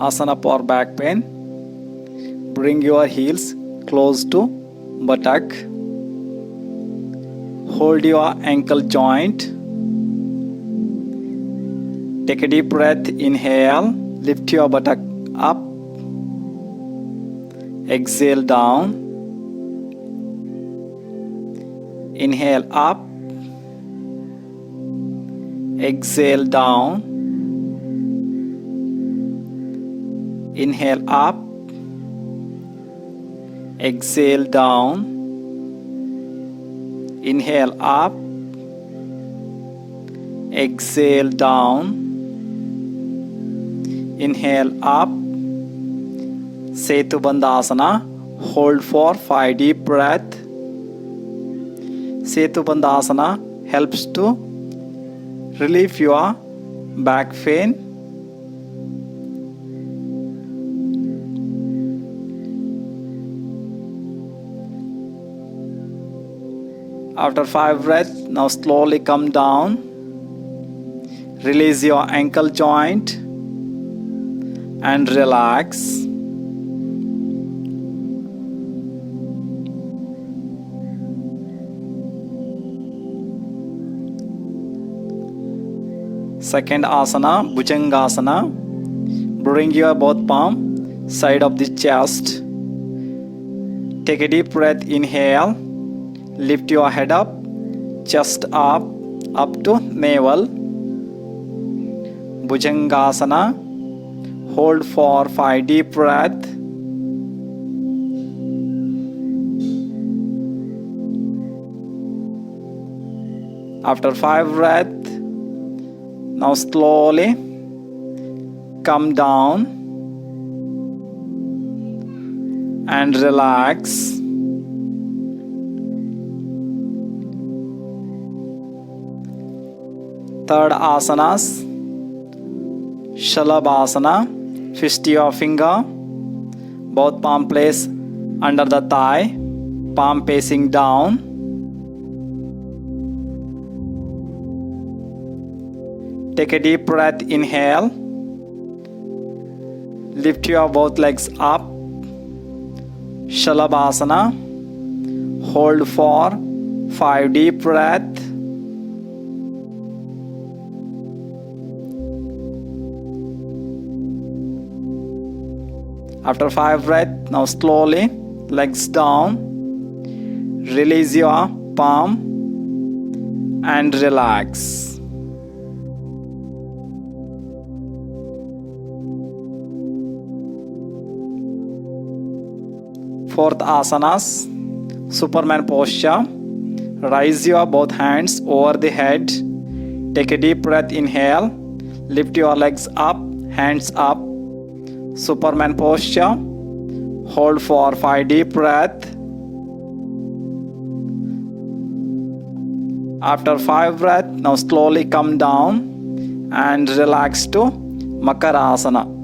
Asana for back pain. Bring your heels close to buttock. Hold your ankle joint. Take a deep breath. Inhale. Lift your buttock up. Exhale down. Inhale up. Exhale down. Inhale up. Exhale down. Inhale up. Exhale down. Inhale up. Setubandhasana. Hold for 5 deep breath. Setubandhasana helps to relieve your back pain. After 5 breaths, now slowly come down. Release your ankle joint and relax. Second asana, Bhujangasana. Bring your both palm side of the chest. Take a deep breath. Inhale. Lift your head up, chest up to navel. Bhujangasana. Hold for 5 deep breath. After 5 breaths, now slowly come down and relax. Third asanas, Shalabhasana. Fist your finger, both palm place under the thigh, palm facing down. Take a deep breath. Inhale. Lift your both legs up. Shalabhasana. Hold for 5 deep breaths. After 5 breaths, now slowly legs down. Release your palm and relax. Fourth asanas, Superman posture. Raise your both hands over the head. Take a deep breath. Inhale. Lift your legs up, hands up. Superman posture. Hold for 5 deep breaths. After 5 breaths, now slowly come down and relax to Makarasana.